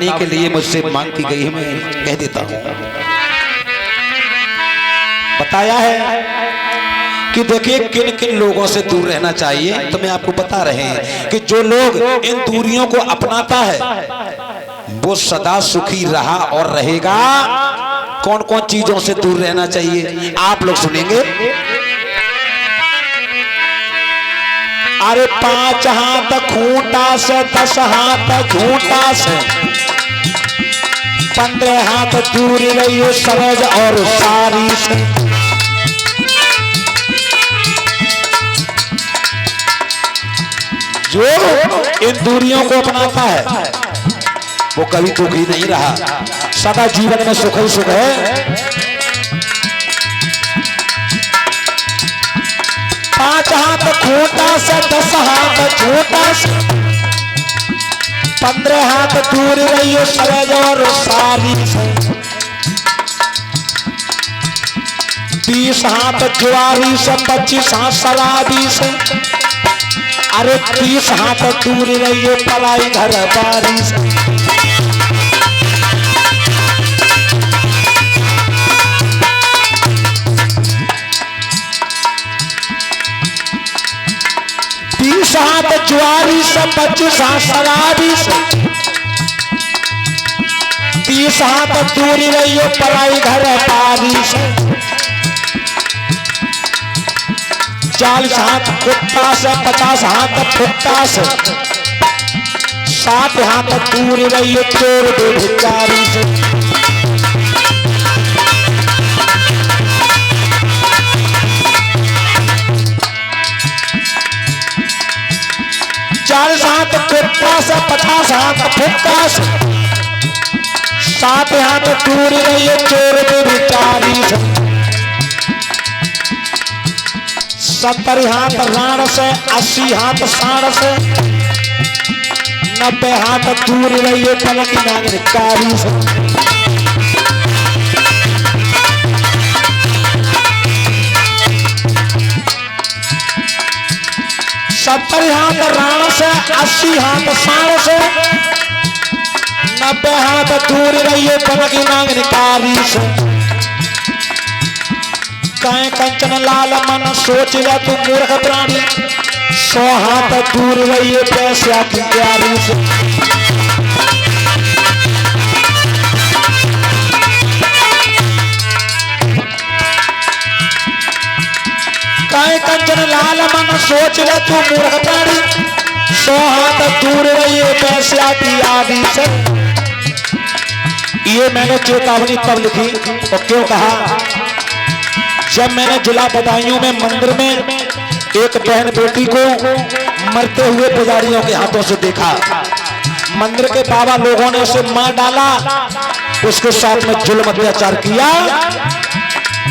के लिए मुझसे मांग की गई है, मैं कह देता हूं। बताया है कि देखिए किन किन लोगों से दूर रहना चाहिए, तो मैं आपको बता रहे हैं कि जो लोग इन दूरियों को अपनाता है वो सदा सुखी रहा और रहेगा। कौन कौन चीजों से दूर रहना चाहिए आप लोग सुनेंगे। अरे 5 हाथ खूंटा से 10 हाथ झूठा से 15 हाथ दूर रहिए सरज और सारी से। जो इन दूरियों को अपनाता है वो कभी दुखी नहीं रहा, सदा जीवन में सुख ही सुख है। 5 हाथ खूंटा से 10 हाथ झूठा से 15 हाथ दूर रहिए सरज और सारी से। 20 हाथ जुआरी से 25 हाथ शराबी से। अरे 30 हाथ दूर रहिए पलाई घर बारी से। हाथ जुआरी से 25 हाथ शराबी से। 30 हाथ दूर रहिए पलाई घर पारी से। 40 हाथ कुत्ता से 50 हाथ फुट्टा से। 60 हाथ दूर रहिए चोर बेभिचारी से। 40 हाथ कुत्ता से 50 हाथ फुट्टा से। 60 हाथ दूर रहिए चोर बेभिचारी से। 70 हाथ राण से 80 हाथ साण से। 90 हाथ दूर रहिए पलक नागरिकारी से। 70 हाथ राण से 80 हाथ साण से। 90 हाथ दूर रहिए पलक नागरिकारी से। काए कंचन लाल मन सोच ले तू मूर्ख प्राणी। 100 हाथ दूर रहिए पैसा की प्यारी से। काए कंचन लाल मन सोच ले तू मूर्ख प्राणी। 100 हाथ दूर रहिए पैसा की आदि से। ये मैंने चेतावनी तब लिखी और क्यों कहा, जब मैंने जिला बदायूं में मंदिर में एक बहन बेटी को मरते हुए पुजारियों के हाथों से देखा। मंदिर के बाबा लोगों ने उसे मार डाला, उसके साथ में जुल्म अत्याचार किया।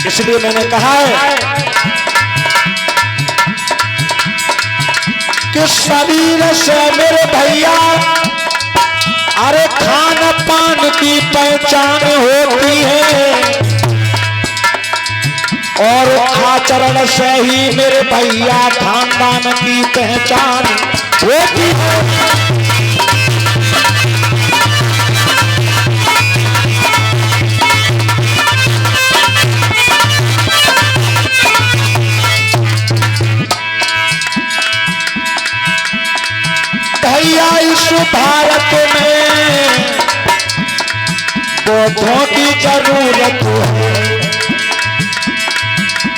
इसलिए मैंने कहा है कि शरीर से मेरे भैया अरे खान पान की पहचान होती है और आचरण से ही मेरे भैया खानदान की पहचान होती है। भैया इस भारत में बौद्धों की जरूरत है।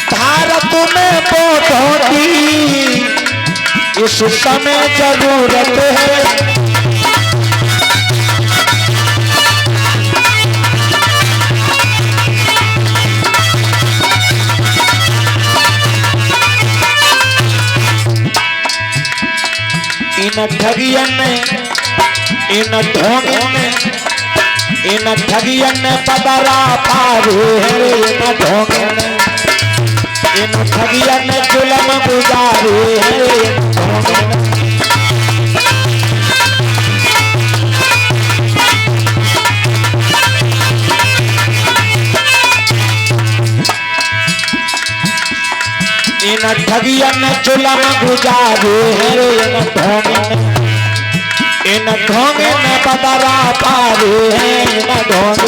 भारत में बौद्धों की इस समय जरूरत है। इन ठगियन ने इन ढोंगियों ने इन ठगियन ने पदरा पारू है। इन ढोंगियों ने इन ठगियन ने जुल्म गुजारू है। इन ठगियन ने जुल्म गुजारू है। इन ढोंगियों ने इन ढोंग न बदरा पारे हैं इन ढोंग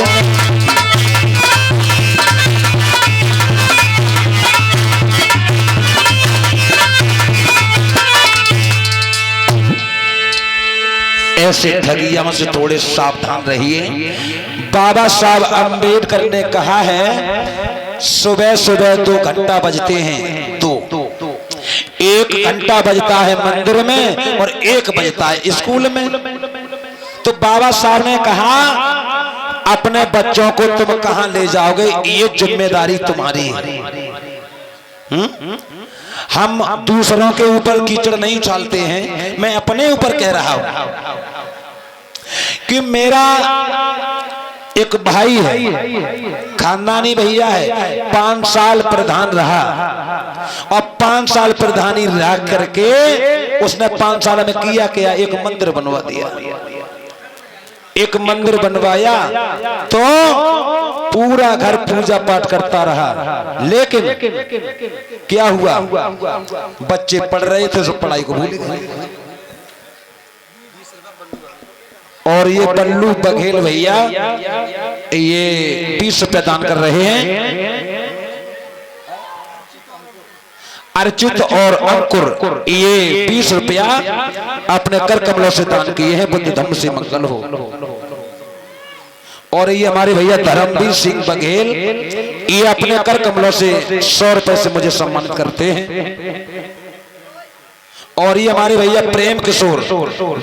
ऐसे ठगियों से थोड़े सावधान रहिए। बाबा साहब अम्बेडकर ने कहा है सुबह सुबह 2 घंटा बजते हैं, 1 घंटा बजता है मंदिर में और 1 बजता है स्कूल में। तो बाबा साहब ने कहा अपने बच्चों को तुम कहां ले जाओगे, ये जिम्मेदारी तुम्हारी है। हम दूसरों के ऊपर कीचड़ नहीं उछालते हैं, मैं अपने ऊपर कह रहा हूं कि मेरा एक भाई है, खानदानी भैया है, 5 साल प्रधान रहा और 5 साल प्रधानी रह करके उसने 5 साल में किया क्या, एक मंदिर बनवा दिया। एक मंदिर बनवाया तो पूरा घर पूजा पाठ करता रहा, लेकिन क्या हुआ, बच्चे पढ़ रहे थे तो पढ़ाई को भूल गए। और ये बल्लू बघेल भैया ये 20 रुपए दान कर रहे हैं। अर्चित और अंकुर ये 20 रुपया अपने कर कमलों से दान किए हैं, बुद्ध धम्म से मंगल हो। और ये हमारे भैया धर्मवीर सिंह बघेल ये अपने कर कमलों से 100 रुपए से मुझे सम्मानित करते हैं। और ये हमारे भैया प्रेम किशोर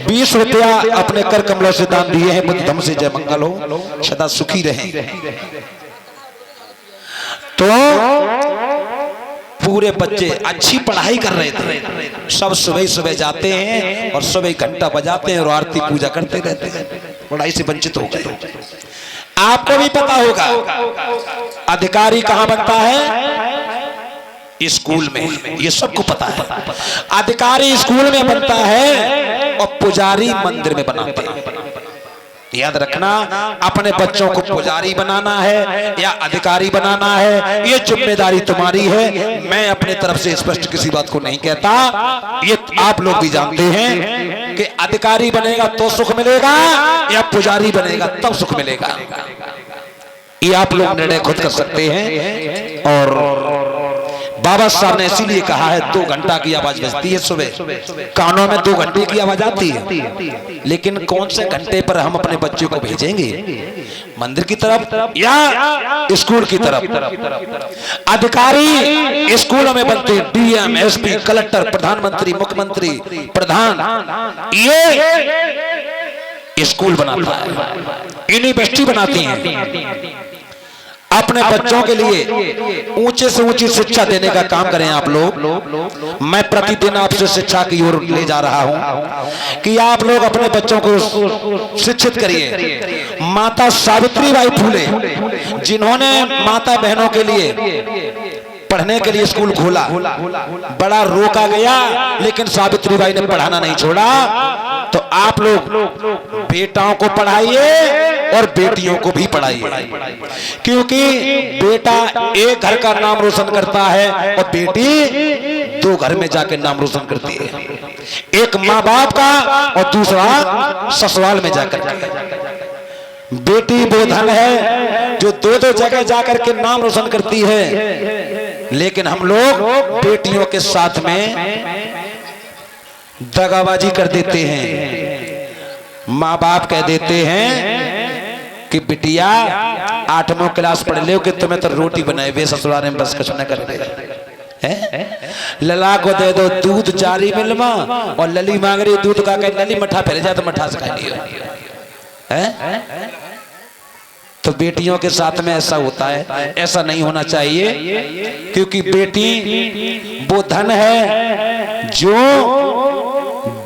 20 रुपया अपने कर कमलों से दान दिए हैं, बुद्ध धम्म से जय मंगल हो, सदा सुखी रहें। तो पूरे बच्चे अच्छी पढ़ाई कर रहे थे, सब सुबह सुबह जाते हैं और सुबह घंटा बजाते हैं और आरती पूजा करते रहते हैं, पढ़ाई से वंचित हो गए। आपको भी पता होगा अधिकारी कहां बनता है, स्कूल में, ये सबको पता है। अधिकारी स्कूल में बनता है और पुजारी मंदिर में बनाते हैं। याद रखना, अपने बच्चों को पुजारी बनाना है या अधिकारी बनाना है, ये जिम्मेदारी तुम्हारी है। मैं अपने तरफ से स्पष्ट किसी बात को नहीं कहता, ये आप लोग भी जानते हैं कि अधिकारी बनेगा तो सुख मिलेगा या पुजारी बनेगा तब सुख मिलेगा। ये आप लोग निर्णय खुद कर सकते हैं। और बाबा साहब ने इसीलिए कहा है 2 घंटा की आवाज बजती है सुबह, कानों में 2 घंटे की आवाज आती है, लेकिन कौन से घंटे पर हम अपने बच्चों को भेजेंगे, मंदिर की तरफ या स्कूल की तरफ। अधिकारी स्कूलों में बनते हैं, डीएम, एसपी, कलेक्टर, प्रधानमंत्री, मुख्यमंत्री, प्रधान, ये स्कूल बनाता है, यूनिवर्सिटी बनाती है। अपने बच्चों के लिए ऊंचे से ऊंची शिक्षा देने का काम करें आप लोग। मैं प्रतिदिन आपसे शिक्षा की ओर ले जा रहा हूं कि आप लोग अपने बच्चों को शिक्षित करिए। माता सावित्रीबाई फूले जिन्होंने माता बहनों के लिए पढ़ने के लिए स्कूल खोला, बड़ा रोका गया लेकिन सावित्रीबाई ने पढ़ाना नहीं छोड़ा। तो आप लोग बेटाओं को पढ़ाइए और बेटियों को भी पढ़ाइए, क्योंकि बेटा एक घर का नाम रोशन करता है और बेटी 2 घर में जाकर नाम रोशन करती है, एक माँ बाप का और दूसरा ससुराल में जाकर। बेटी वो धन है जो 2-2 जगह जाकर के नाम रोशन करती है, लेकिन हम लोग बेटियों के साथ में दगाबाजी कर देते हैं। माँ बाप कह देते हैं कि बिटिया 8वीं क्लास पढ़ लो कि तुम्हें तो रोटी बनाए वे ससुराल में बस कुछ न कर दे। लला को दे दो दूध जारी मिलवा और लली मांग रही दूध का कह लली मठा फैल जाए तो मठा से खा लियो। तो बेटियों के साथ में ऐसा होता है, ऐसा नहीं होना चाहिए, क्योंकि बेटी वो धन है जो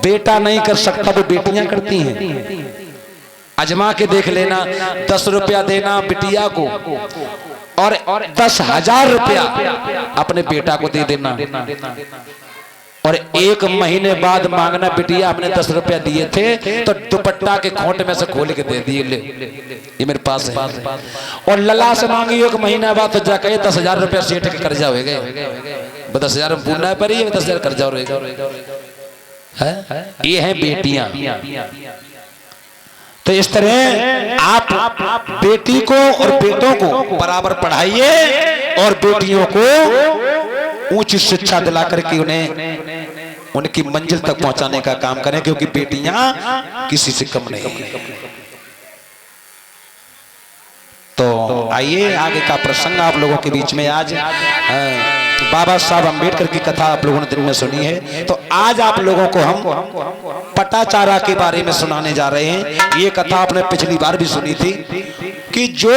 बेटा नहीं कर सकता वो बेटियां करती हैं। अजमा के देख लेना, 10 रुपया देना बिटिया को और 10,000 रुपया अपने बेटा को दे देना, और 1 महीने बाद मांगना बिटिया आपने 10 रुपया दिए थे तो दुपट्टा के खोट में से खोल के दे दिए, ले ये मेरे पास है। और लला से मांगी 1 महीना बाद तो जाकर 10,000 रुपया सेठ के कर्जा हो गए, 10,000 पूर्णा पर ही 10,000 कर्जा रहेगा। है? ये हैं बेटियां। तो इस तरह आप बेटी को और बेटों को बराबर पढ़ाइए और बेटियों को ऊंची शिक्षा दिला करके उन्हें उनकी मंजिल तक पहुंचाने का काम करें, क्योंकि बेटियां किसी से कम नहीं। तो आइए आगे का प्रसंग आप लोगों के बीच में आज बाबा साहब अम्बेडकर की कथा आप लोगों ने दिन में सुनी है। तो आज आप लोगों को हम पटाचारा के बारे में सुनाने जा रहे हैं। ये कथा आपने पिछली बार भी सुनी थी कि जो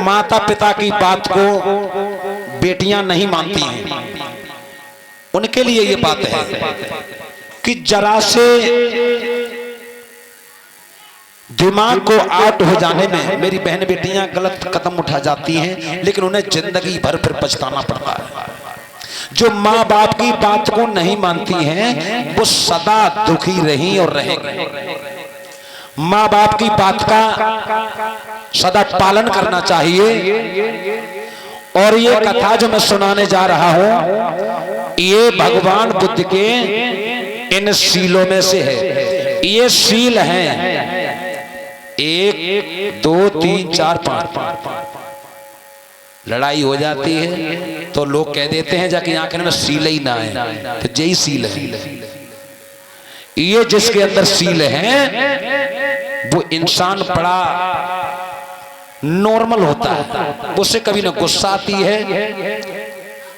माता पिता की बात को बेटियां नहीं मानती हैं, उनके लिए ये बात है कि जरा से दिमाग को आउट हो जाने में मेरी बहन बेटियां गलत कदम उठा जाती हैं, लेकिन उन्हें जिंदगी भर फिर पछताना पड़ता है। जो माँ बाप की बात को नहीं मानती हैं वो सदा दुखी रही और रहेंगी। माँ बाप की बात का सदा पालन करना चाहिए। और ये कथा जो मैं सुनाने जा रहा हूं ये भगवान बुद्ध के इन सीलों में से है। ये सील हैं 1 2 3 4 5। लड़ाई हो जाती है तो लोग कह देते हैं जाके आंखें में सील ही ना है, तो यही सील है। ये जिसके अंदर सील है वो इंसान बड़ा नॉर्मल होता है। उसे कभी ना गुस्सा आती है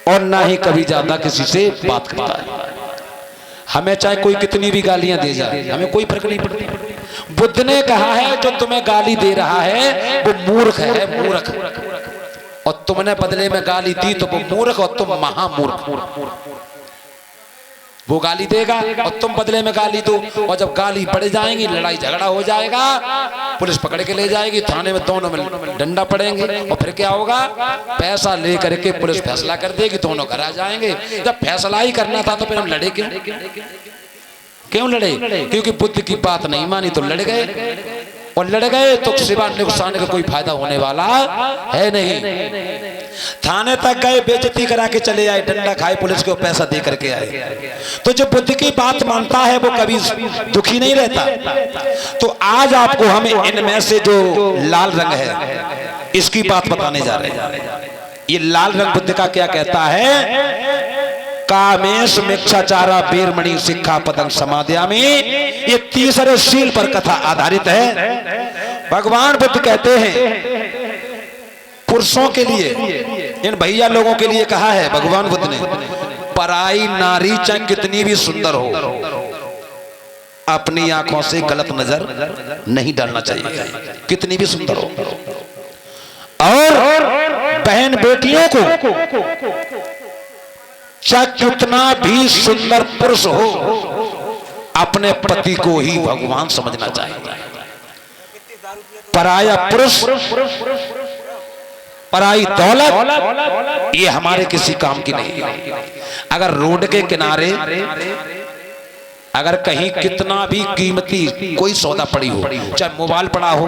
और ना ही कभी ज्यादा किसी से बात करता है। हमें चाहे कोई कितनी भी गालियां दे जाए, हमें कोई फर्क नहीं पड़ती। बुद्ध ने कहा है जो तुम्हें गाली दे रहा है वो मूर्ख है, मूर्ख। और तुमने बदले में गाली दी तो वो मूर्ख और तुम महामूर्ख। वो गाली देगा और तुम बदले में गाली दो, और जब गाली बढ़ जाएंगी लड़ाई झगड़ा हो जाएगा, पुलिस पकड़ के ले जाएगी थाने में, दोनों में डंडा पड़ेंगे। और फिर क्या होगा, पैसा लेकर के पुलिस फैसला कर देगी, दोनों घर आ जाएंगे। जब फैसला ही करना था तो फिर हम लड़े क्यों लड़े? क्योंकि बुद्ध की बात नहीं मानी तो लड़ गए, और लड़ गए तो सिवा नुकसान का कोई फायदा होने वाला है नहीं। थाने तक गए, बेइज्जती करा के चले आए, डंडा खाए पुलिस को, पैसा दे करके आए। तो जो बुद्ध की बात मानता है वो कभी दुखी नहीं रहता। तो आज आपको हमें इनमें से जो लाल रंग है इसकी बात बताने जा रहे हैं। ये लाल रंग बुद्ध का क्या कहता है? कामेश मिच्छाचारा बेरमणि शिक्षा पतंग समाध्यामि। ये तीसरे शील पर कथा आधारित है। भगवान बुद्ध कहते हैं पुरुषों के लिए, इन भैया लोगों के लिए कहा है भगवान बुद्ध ने, पराई नारी चाहे कितनी भी सुंदर हो अपनी आंखों से गलत नजर नहीं डालना चाहिए, कितनी भी सुंदर हो। और बहन बेटियों को चाहे कितना भी सुंदर पुरुष हो अपने पति को ही भगवान समझना चाहिए। पराया पुरुष, पराई दौलत ये हमारे किसी काम की नहीं। अगर रोड के किनारे अगर कहीं कितना भी कीमती कोई सौदा पड़ी हो, चाहे मोबाइल पड़ा हो,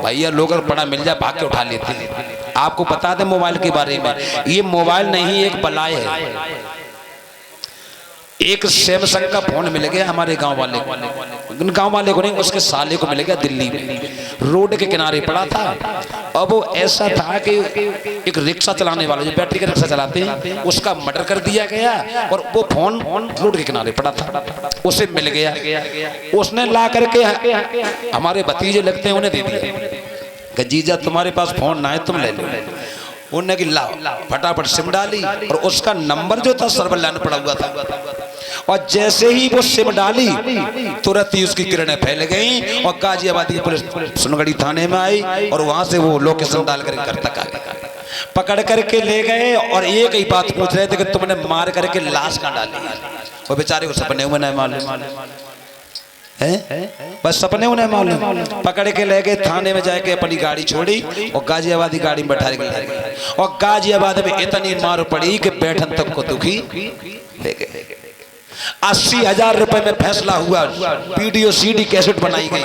भैया लोग अगर पड़ा मिल जाए भाग के उठा लेते हैं। आपको बता दें मोबाइल के बारे में, ये मोबाइल नहीं एक बलाय है। एक सैमसंग का फोन मिल गया हमारे गांव वाले को नहीं, उसके साले को मिल गया दिल्ली में, रोड के किनारे पड़ा था। अब वो ऐसा था कि एक रिक्शा चलाने वाला जो बैटरी का रिक्शा चलाते हैं उसका मर्डर कर दिया गया, और वो फोन रोड के किनारे पड़ा था, उसे मिल गया। उसने ला करके हमारे भतीजे लगते हैं उन्हें दे दिया, जीजा तुम्हारे पास फोन ना है तुम ले लो। उन्होंने कि लाओ, फटाफट सिम डाली और उसका नंबर जो था सर्वर लाइन पड़ा हुआ था, और जैसे ही वो सिम डाली तुरंत ही उसकी किरणें फैल गईं और गाजियाबाद की पुलिस सुनगढ़ी थाने में आई और वहां से वो लोकेशन डाल कर घर तक आ गए, पकड़ करके ले गए। और एक ही बात पूछ रहे थे कि तुमने मार करके लाश कहाँ डाली? वो बेचारे को सपने में नहीं मालूम है, बस सपने उन्हें मालूम। पकड़ के ले गए थाने में, जाके अपनी गाड़ी छोड़ी और गाजियाबादी गाड़ी में बैठा के, और गाजियाबाद में इतनी मार पड़ी कि बैठन तक को दुखी ले गए। 80,000 रुपए में फैसला हुआ, वीडियो सीडी कैसेट बनाई गई।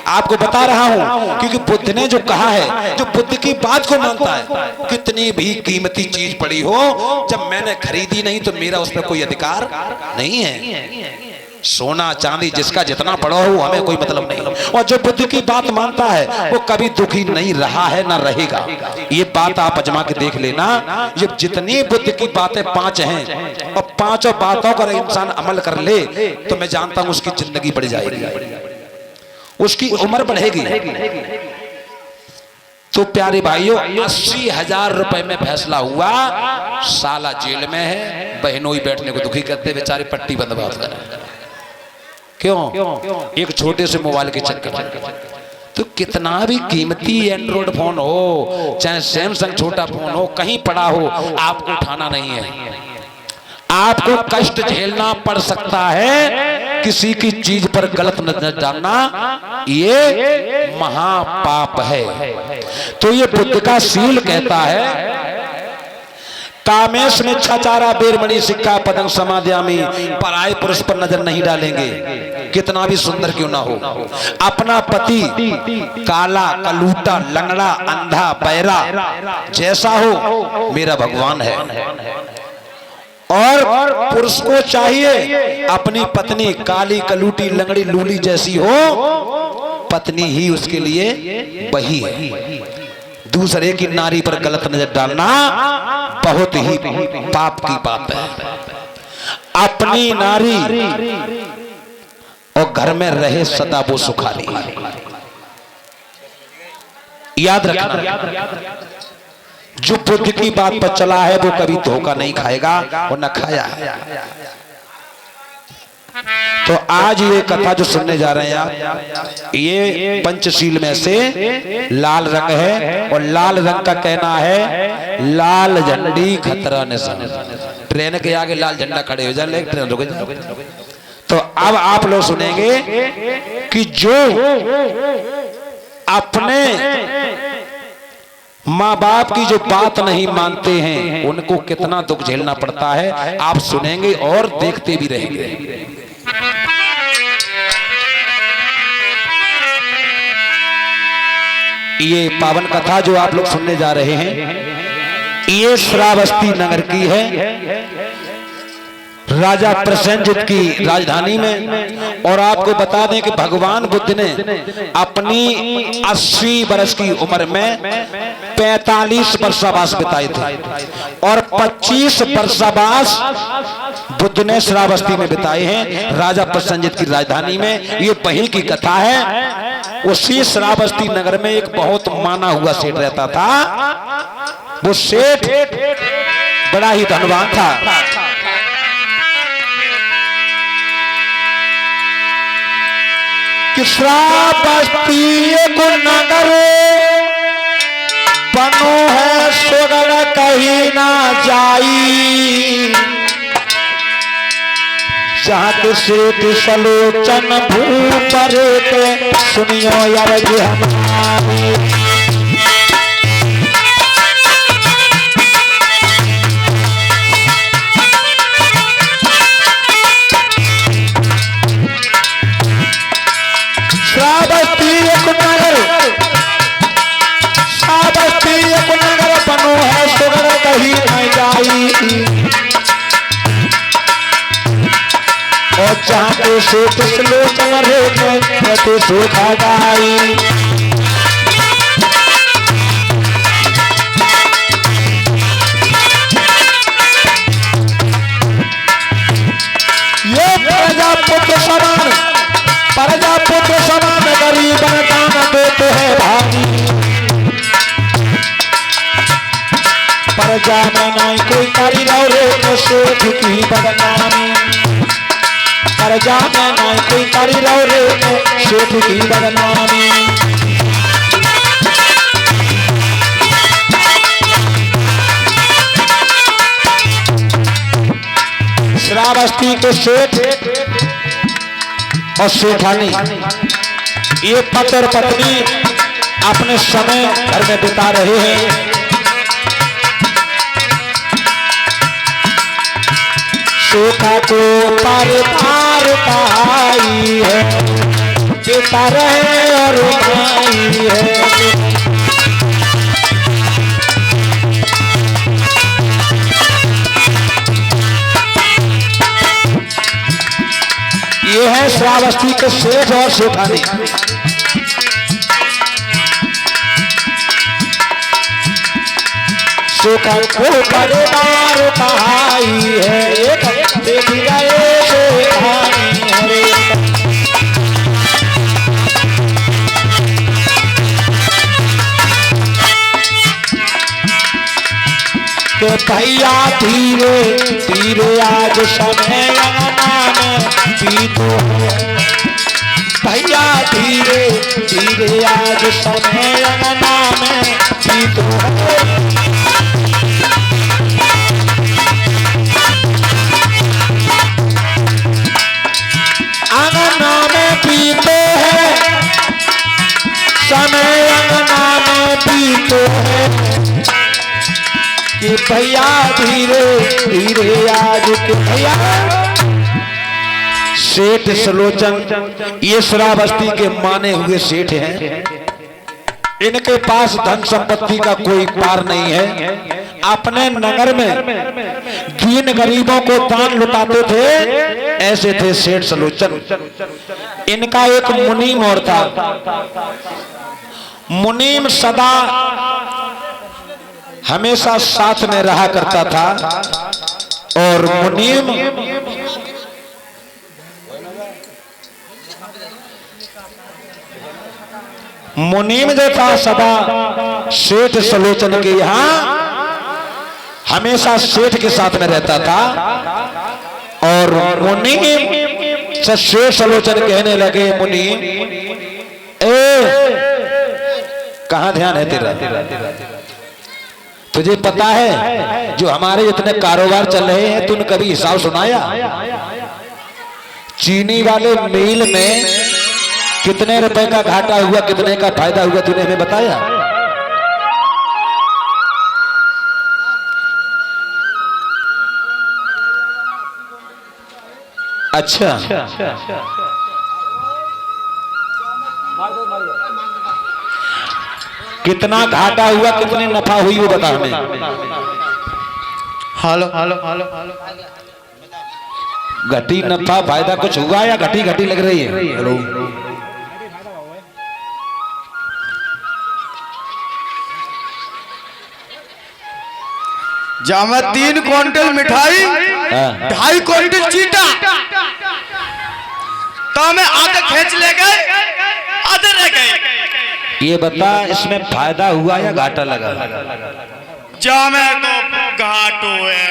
आपको बता रहा हूं क्योंकि बुद्ध ने जो कहा है, जो बुद्ध की बात को मानता है, कितनी भी कीमती चीज पड़ी हो, जब मैंने खरीदी नहीं तो मेरा उस पर कोई अधिकार नहीं है। सोना चांदी जिसका जितना बड़ा हो हमें कोई मतलब नहीं। और जो बुद्ध की बात मानता है वो कभी दुखी नहीं रहा है ना रहेगा। ये बात आप अजमा के देख लेना। ये जितनी बुद्ध की बातें 5 हैं और 5 बातों पर इंसान अमल कर ले तो मैं जानता हूं उसकी जिंदगी बढ़ जाएगी, उसकी उम्र बढ़ेगी। तो प्यारे भाइयों 80,000 रुपए में फैसला हुआ, साला जेल में है, बहनों ही बैठने को दुखी करते बेचारे पट्टी बंद बात कर। क्यों? एक छोटे से मोबाइल के चक्कर। तो कितना भी कीमती एंड्रॉइड फोन हो, चाहे सैमसंग छोटा फोन हो, कहीं पड़ा हो, आपको उठाना नहीं है। आपको कष्ट झेलना पड़ सकता है, किसी की चीज पर गलत नजर डालना ये महापाप है। तो ये बुद्ध का सील कहता है, कामेश में छचारा बेरमणि सिक्का पदंग समाध्यामी, पराये पुरुष पर नजर नहीं डालेंगे, कितना भी सुंदर क्यों ना हो। अपना पति काला, कलूटा, लंगड़ा, अंधा, बहरा जैसा हो, मेरा भगवान है। और पुरुष को चाहिए अपनी पत्नी काली, कलूटी, लंगड़ी, लूली जैसी हो, पत्नी ही उसके लिए वही है। दूसरे की नारी पर गलत नजर डालना बहुत ही पाप की बात है। अपनी नारी और घर में रहे सदा वो सुखारी, याद रखना। जो बुद्ध की बात पर चला है वो कभी धोखा नहीं खाएगा और न खाया है। तो आज ये कथा जो सुनने जा रहे हैं आप, ये पंचशील में से लाल रंग है और लाल रंग का कहना है लाल झंडी खतरा निशान। ट्रेन के आगे लाल झंडा खड़े हो जाए, ट्रेन रुक जाए। तो अब आप लोग सुनेंगे कि जो अपने माँ बाप की जो बात नहीं मानते हैं उनको कितना दुख झेलना पड़ता है, आप सुनेंगे और देखते भी रहेंगे। ये पावन कथा जो आप लोग सुनने जा रहे हैं, ये श्रावस्ती नगर की है, राजा प्रसेनजित की राजधानी में। और आपको बता दें कि भगवान बुद्ध ने अपनी 80 वर्ष की उम्र में 45 वर्षावास बिताए थे और 25 वर्षावास बुद्ध ने श्रावस्ती में बिताए हैं, राजा प्रसेनजित की राजधानी में। ये वही की कथा है। उसी श्रावस्ती नगर में एक बहुत माना हुआ सेठ रहता था। वो सेठ बड़ा ही धनवान था। श्रावस्ती एक नगर बनो है सुगल कहीं ना जाई, जहाँ के सेठ सलोचन भूपर के सुनियो यार जी हमारी। श्रावस्ती एक नगर, श्रावस्ती एक नगर बनो है सुगर कहीं न जाई, और जहाँ के सेठ सलोचन रे सूखा गाई। ये प्रजापुत्र समान, प्रजापुत्र समान गरीब दान देते हैं भाई, प्रजा में नहीं कोई करी रे सेठ की बदनामी, प्रजा में नहीं कोई करी रे सेठ की बदनामी। श्रावस्ती के सेठ और सेठानी, ये पति और पत्नी अपने समय घर में बिता रहे हैं। सेठा को परिवार पाई है, बिता रहे और माई है। श्रावस्ती के सेठ और सेठानी। सुखन को परिवार कहाई है, एक देख गए सेठानी हरे। के भैया धीरे धीरे आज समय अंगना में बीतो है, भैया धीरे धीरे आज समय अंगना में बीतो है। अंगना में बीतो है समय, अंगना में बीतो है कि भैया धीरे धीरे आज के भैया। सेठ सुलोचन ये श्रावस्ती के माने हुए सेठ हैं, इनके पास धन संपत्ति का कोई पार नहीं है। अपने नगर में दीन गरीबों को दान लुटाते थे, ऐसे थे सेठ सुलोचन। इनका एक मुनीम और था। मुनीम सदा हमेशा साथ में रहा करता था, और मुनीम जो था सदा सेठ सुलोचन के यहाँ हमेशा सेठ के साथ में रहता था। और मुनीम से सेठ सुलोचन कहने लगे, मुनीम कहां ध्यान है तेरा? तुझे पता है जो हमारे इतने कारोबार चल रहे हैं, तूने कभी हिसाब सुनाया? चीनी वाले मिल में कितने रुपए का घाटा हुआ, कितने का फायदा हुआ, तूने हमें बताया? अच्छा, कितना घाटा हुआ, कितनी नफा हुई वो बता हमें। हेलो हेलो हेलो हेलो, घटी नफा फायदा कुछ हुआ या घटी घटी लग रही है? हेलो, जहाँ मैं 3 क्विंटल मिठाई 2.5 क्विंटल चीटा, तो मैं आधे खींच ले गए, आधे रह गए। ये बता, इसमें फायदा हुआ या घाटा लगा? जा में तो घाटो है।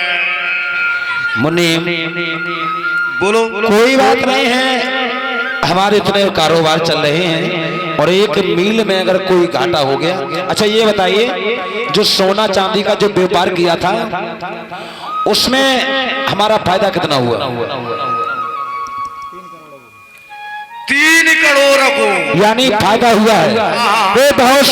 मुनीम बोलो, कोई बात नहीं है, हमारे इतने कारोबार चल रहे हैं और एक मील में अगर कोई घाटा हो गया। अच्छा ये बताइए, जो सोना चांदी का जो व्यापार किया था उसमें हमारा फायदा कितना हुआ? 3 करोड़ को, यानी फायदा हुआ है। वो बहुत